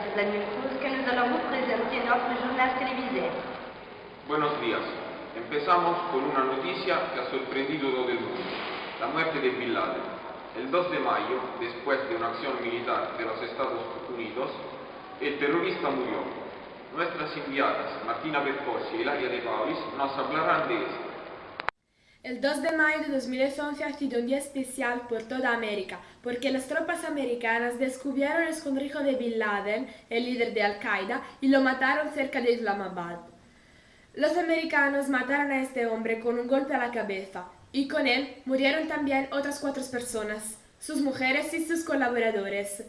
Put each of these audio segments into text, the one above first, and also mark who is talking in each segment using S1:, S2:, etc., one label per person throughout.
S1: estos anuncios que nos allons vous présenter notre journal télévisé.
S2: Buenos días. Empezamos con una noticia que ha sorprendido todo el mundo, la muerte de Bin Laden. El 2 de mayo, después de una acción militar de los Estados Unidos, el terrorista murió. Nuestras enviadas, Martina Percossi y Ilaria De Paulis, nos hablarán de esto.
S3: El 2 de mayo de 2011 ha sido un día especial por toda América, porque las tropas americanas descubrieron el escondrijo de Bin Laden, el líder de Al-Qaeda, y lo mataron cerca de Islamabad. Los americanos mataron a este hombre con un golpe a la cabeza, y con él murieron también otras 4 personas, sus mujeres y sus colaboradores.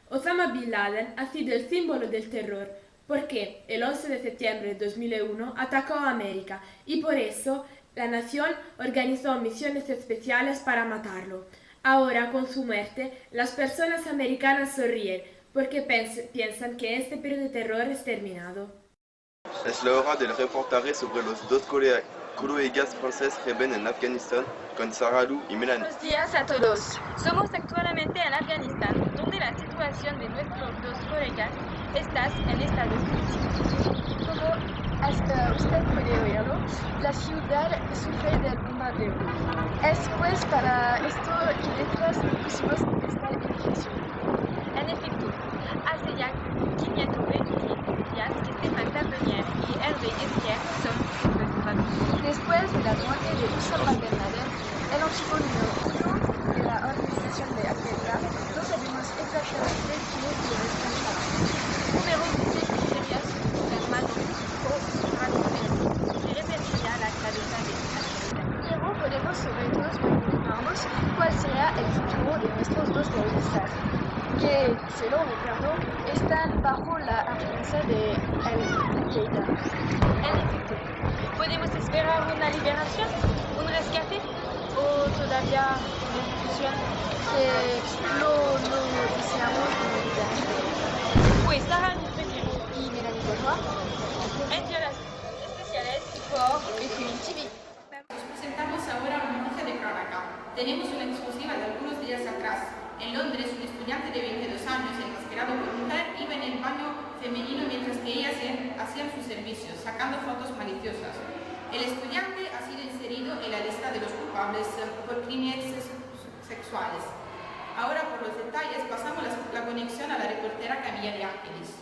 S3: Osama Bin Laden ha sido el símbolo del terror, porque el 11 de septiembre de 2001 atacó a América, y por eso la nación organizó misiones especiales para matarlo. Ahora, con su muerte, las personas americanas sonríen porque piensan que este periodo de terror es terminado.
S4: Es la hora del reportaje sobre los dos colegas franceses rebeldes en Afganistán con Sarah Lou y Melanie.
S5: Buenos días a todos. Somos actualmente en Afganistán, donde la situación de nuestros dos colegas está en estado crítico. Como usted puede oírlo, la ciudad sufre del bombardeo. Es pues para esto que detrás pusimos esta edición. En efecto, hace ya 520 días que Stéphane Tavernier y Hervé Esquer son secuestrados. Después de la muerte de Osama Bin Laden, el archivo número 1 de la organización de Al-Qaeda, no sabemos exactamente quién es el responsable. Numerosas teorías del mal físico que repetiría la cabeza de Al-Qaeda. Pero podemos sobre todo preguntarnos cuál será el futuro de nuestros dos terroristas, que, se lo recuerdo, están bajo la influencia de Al-Qaeda. En efecto, ¿podemos esperar una liberación, un rescate o todavía una ejecución? Lo deseamos con vida. Pues Sarah nos prefiero y Melanie Bourgeois entre las especiales por BFM TV.
S6: Os presentamos ahora una noticia de Crónica. Tenemos una exclusiva de algunos días atrás. En Londres, un estudiante de 22 años, enmascarado por mujer, iba en el baño femenino mientras que ellas hacían sus servicios, sacando fotos maliciosas. El estudiante ha sido inserido en la lista de los culpables por crímenes sexuales. Ahora, por los detalles, pasamos la conexión a la reportera Camilla de Ángeles.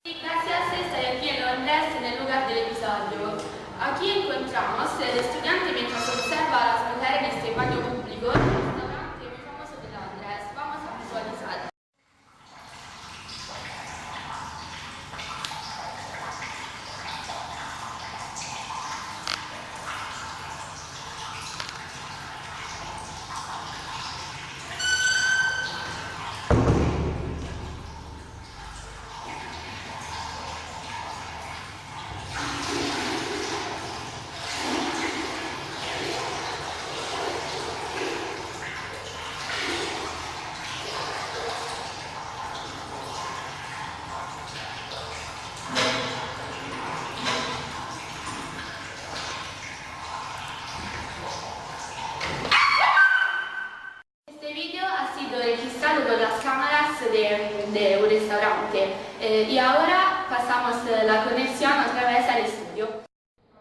S7: Gracias, estoy aquí en Londres, en el lugar del episodio. Aquí encontramos el estudiante mientras observa a las mujeres en este baño público del restaurante muy famoso de Londres. Vamos a visualizar. Registrado por las cámaras de un restaurante y ahora pasamos la conexión otra vez al estudio.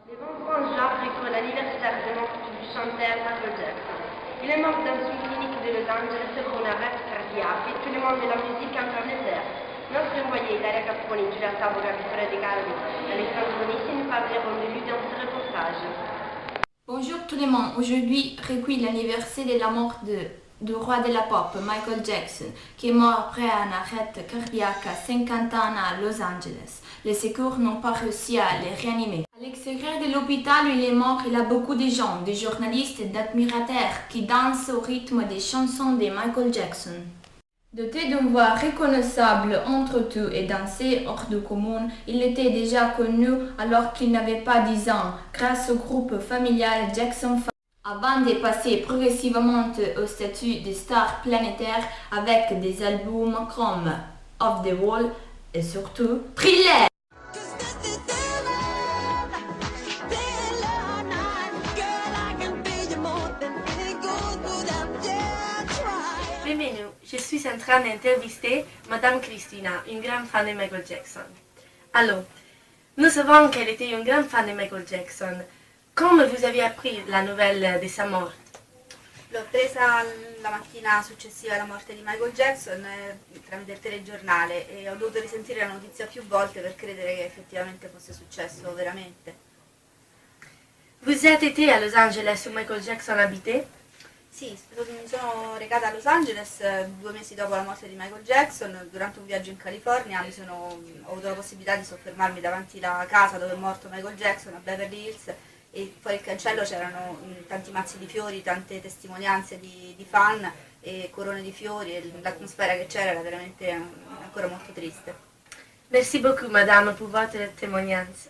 S1: Le 23 juin réclame l'anniversaire de mort du chanteur Michael Jackson. Il est mort dans une clinique de Los Angeles pour un arrêt cardiaque et tout le monde de la musique internettaire. Notre envoyé Daria Capponi, Giulia Savo, Gabriele De Carli, Alessandro Nissi nous parleront de lui dans ce reportage.
S8: Bonjour tout le monde, aujourd'hui recueille l'anniversaire de la mort du roi de la pop, Michael Jackson, qui est mort après un arrêt cardiaque à 50 ans à Los Angeles. Les secours n'ont pas réussi à le réanimer. À l'extérieur de l'hôpital où il est mort, il y a beaucoup de gens, des journalistes et d'admirateurs qui dansent au rythme des chansons de Michael Jackson. Doté d'une voix reconnaissable entre tout et dansé hors du commun, il était déjà connu alors qu'il n'avait pas 10 ans, grâce au groupe familial Jackson 5. Avant de passer progressivement au statut de star planétaire avec des albums comme Off the Wall et surtout Thriller.
S9: Bienvenue, je suis
S1: suis en train d'interviewer Madame Christina, une grande fan de Michael Jackson. Alors, nous savons qu'elle était une grande fan de Michael Jackson. Come vous avez appris la nouvelle de sa mort?
S9: L'ho presa la mattina successiva alla morte di Michael Jackson tramite il telegiornale e ho dovuto risentire la notizia più volte per credere che effettivamente fosse successo veramente.
S1: Vous êtes été à Los Angeles où Michael Jackson habitait?
S9: Sì, mi sono recata a Los Angeles 2 mesi dopo la morte di Michael Jackson. Durante un viaggio in California ho avuto la possibilità di soffermarmi davanti alla casa dove è morto Michael Jackson a Beverly Hills e fuori il cancello c'erano tanti mazzi di fiori, tante testimonianze di fan e corone di fiori e l'atmosfera che c'era era veramente ancora molto triste.
S1: Merci beaucoup, madame, pour votre témoignage.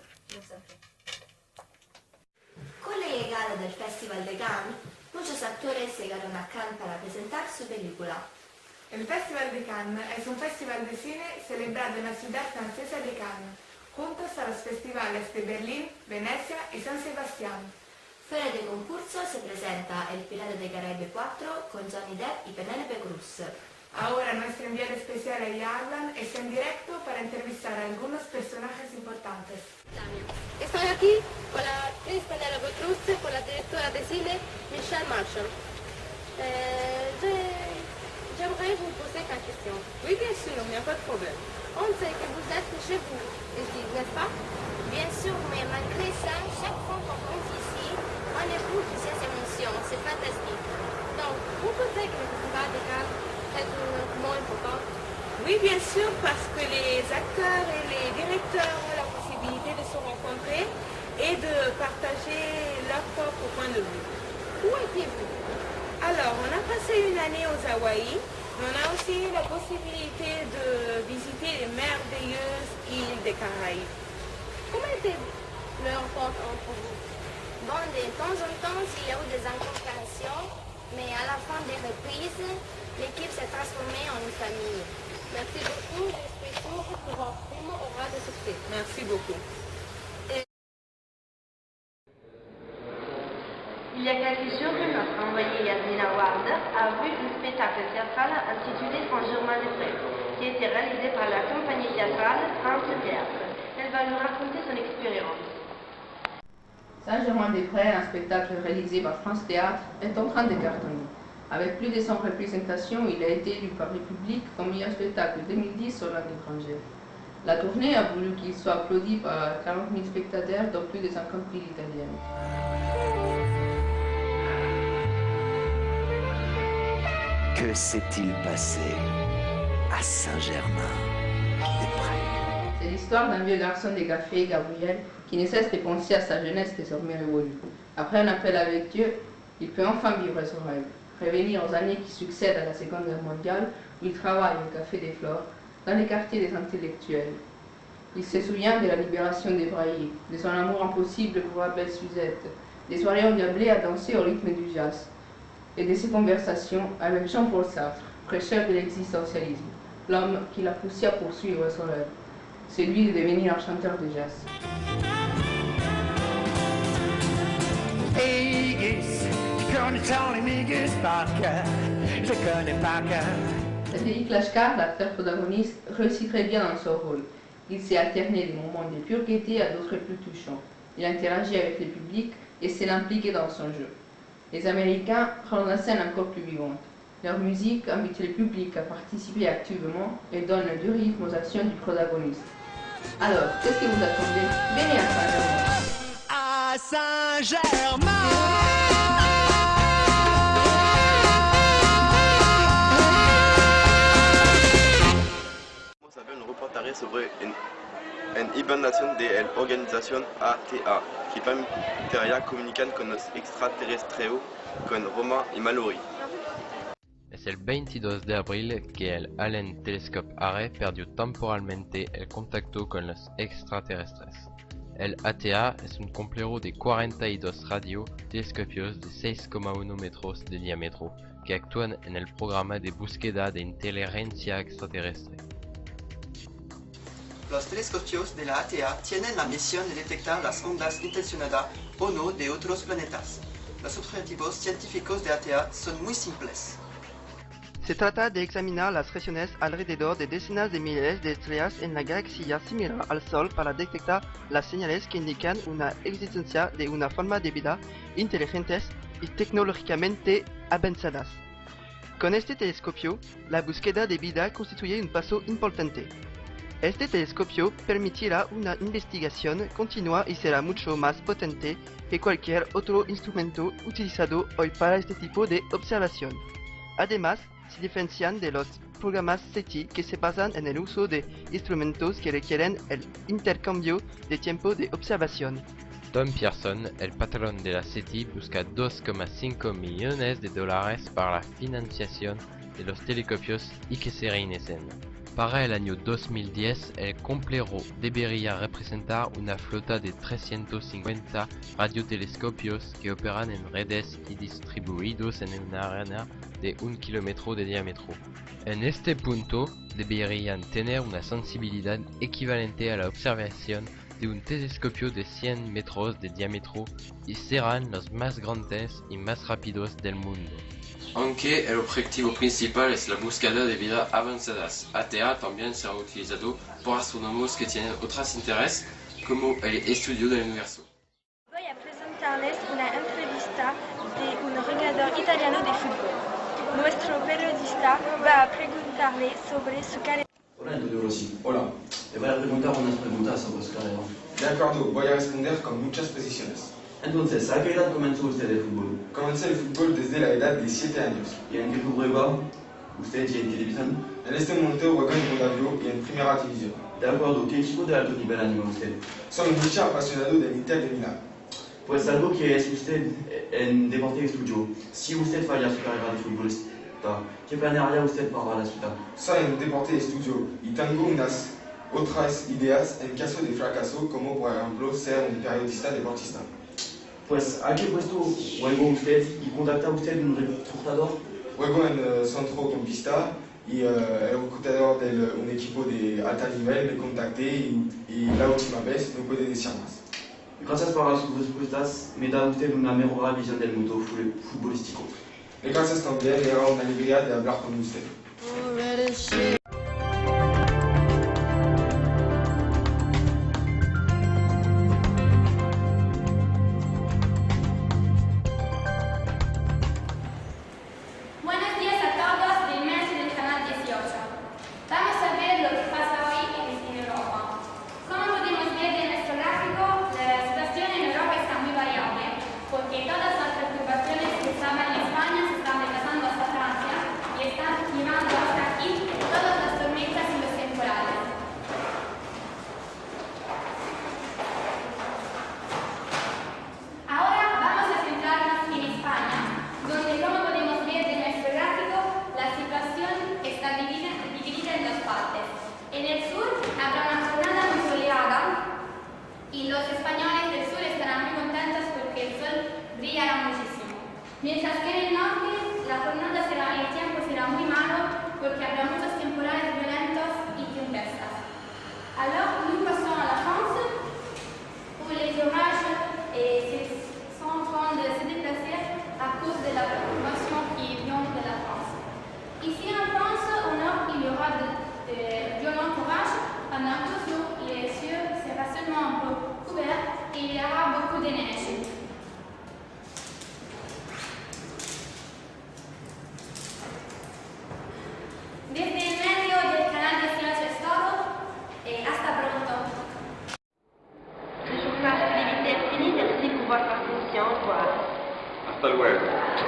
S8: Con la llegada del Festival de Cannes, muchos actores llegaron a Cannes para presentar su película.
S3: El Festival de Cannes es un festival de cine celebrado en la ciudad francesa de Cannes, juntos a los festivales de Berlín, Venecia y San Sebastián.
S8: Fuera de concurso se presenta El Pirata de Caribe 4 con Johnny Depp y Penélope Cruz.
S3: Ahora nuestra enviada especial Yarlan está en directo para entrevistar a algunos personajes importantes.
S7: Estoy aquí con la actriz Penélope Cruz, con la directora de cine Michelle Marshall. J'aimerais vous poser une question.
S6: Oui, bien sûr, il n'y a pas de problème.
S7: On sait que vous êtes chez vous, ici, n'est-ce pas?
S8: Bien sûr, mais malgré ça, chaque fois qu'on rentre ici, on éprouve ces émotions, c'est fantastique.
S7: Donc, vous pensez que le festival de Cannes est un moment important?
S6: Oui, bien sûr, parce que les acteurs et les directeurs ont la possibilité de se rencontrer et de partager leur propre point de vue.
S7: Où étiez-vous?
S6: Alors, on a passé une année aux Hawaï, mais on a aussi eu la possibilité de visiter les merveilleuses îles des Caraïbes.
S7: Comment était le rencontre entre vous?
S8: Bon, de temps en temps, il y a eu des incompréhensions, mais à la fin des reprises, l'équipe s'est transformée en une famille.
S7: Merci beaucoup, je suis sûre que votre film aura de succès.
S6: Merci beaucoup.
S1: Il y a quelques jours, notre envoyée Yasmina Ward a vu un spectacle théâtral intitulé Saint-Germain-des-Prés, qui a été réalisé par la compagnie théâtrale France Théâtre. Elle va nous raconter son expérience.
S10: Saint-Germain-des-Prés, un spectacle réalisé par France Théâtre, est en train de cartonner. Avec plus de 100 représentations, il a été élu par le public comme meilleur spectacle 2010 sur langue étrangère. La tournée a voulu qu'il soit applaudi par 40 000 spectateurs dans plus de 50 villes italiennes.
S11: Que s'est-il passé à Saint-Germain-des-Prés?
S10: C'est l'histoire d'un vieux garçon de café, Gabriel, qui ne cesse de penser à sa jeunesse désormais révolue. Après un appel avec Dieu, il peut enfin vivre son rêve, revenir aux années qui succèdent à la Seconde Guerre mondiale, où il travaille au Café des Flores, dans les quartiers des intellectuels. Il se souvient de la libération des Braillis, de son amour impossible pour la belle Suzette, des soirées endiablées à danser au rythme du jazz, et de ses conversations avec Jean-Paul Sartre, prêcheur de l'existentialisme, l'homme qui l'a poussé à poursuivre son rêve, celui de devenir un chanteur de jazz. Frédéric Lachkar, l'acteur protagoniste, réussit très bien dans son rôle. Il s'est alterné des moments de pure gaieté à d'autres plus touchants. Il interagit avec le public et s'est impliqué dans son jeu. Les Américains rendent la scène encore plus vivante. Leur musique invite le public à participer activement et donne du rythme aux actions du protagoniste. Alors, qu'est-ce que vous attendez? Venez à Saint-Germain!
S11: À Saint-Germain!
S4: Vamos a ver un reportaje sobre en hibernación de la organización ATA, que permitiría comunicar con los extraterrestres, con Roma y Mallory.
S12: Es el 22 de abril que el Allen Telescope Array perdió temporalmente el contacto con los extraterrestres. El ATA es un complejo de 42 radiotelescopios de 6,1 metros de diámetro que actúan en el programa de búsqueda de inteligencia extraterrestre.
S13: Los telescopios de la ATA tienen la misión de detectar las ondas intencionadas o no de otros planetas. Los objetivos científicos de ATA son muy simples. Se trata de examinar las regiones alrededor de decenas de miles de estrellas en la galaxia similar al Sol para detectar las señales que indican una existencia de una forma de vida inteligentes y tecnológicamente avanzadas. Con este telescopio, la búsqueda de vida constituye un paso importante. Este telescopio permitirá una investigación continua y será mucho más potente que cualquier otro instrumento utilizado hoy para este tipo de observación. Además, se diferencian de los programas SETI que se basan en el uso de instrumentos que requieren el intercambio de tiempo de observación.
S12: Tom Pearson, el patrón de la SETI, busca 2,5 millones de dólares para la financiación de los telescopios y que se reinicen. Para el año 2010, el complejo debería representar una flota de 350 radiotelescopios que operan en redes y distribuidos en una área de 1 kilómetro de diámetro. En este punto, deberían tener una sensibilidad equivalente a la observación de un telescopio de 100 metros de diámetro y serán los más grandes y más rápidos del mundo.
S14: Aunque el objetivo principal es la búsqueda de vida avanzadas, ATA también será utilizado por astrónomos que tienen otros intereses, como el estudio del universo.
S5: Voy a presentarles una entrevista de un jugador italiano de fútbol. Nuestro periodista va a preguntarle sobre su carrera.
S15: Hola, Antonio Rossi. Hola. Te voy a preguntar unas preguntas sobre su carrera.
S2: De acuerdo, voy a responder con muchas precisiones.
S15: Entonces, ¿a qué edad comenzó usted el fútbol?
S2: Comencé el fútbol desde la edad de 7 años.
S15: ¿Y en qué club juega usted y en qué división?
S2: En este momento juego en Mondavio y en Primera División.
S15: De acuerdo, ¿qué equipo de alto nivel anima usted?
S2: Soy un hincha apasionado del Inter de Milán.
S15: Pues algo que es usted en deporte y estudio. Si usted falla su carrera de futbolista, ¿qué planearía usted para la suya?
S2: Soy en deporte y estudio y tengo unas otras ideas en caso de fracaso, como por ejemplo ser un periodista deportista.
S15: Pues, ¿a qué puesto juega usted y contacta usted un reclutador?
S2: Juego en centrocampista y el reclutador de un equipo de alto nivel me contacté y la última vez no puede decir más.
S15: Gracias por sus respuestas, me da usted una mejor visión del mundo futbolístico.
S2: Y gracias también, era una alegría de hablar con usted.
S7: Mientras que en el norte la jornada será, el tiempo será muy malo porque habrá muchos temporales violentos y tempestas. Alors, nous passons à la France où les orages sont en train de se déplacer à cause de la perturbation qui vient de la France. Ici en France, au nord, il y aura de violents orages. Pendant toujours, les cieux seront seulement un peu couverts et il y aura beaucoup de neige. Desde el medio del canal de Ciudad es todo. Hasta pronto.
S1: Le journal télévisé est fini. Merci pour votre attention. Au revoir.
S2: Hasta luego.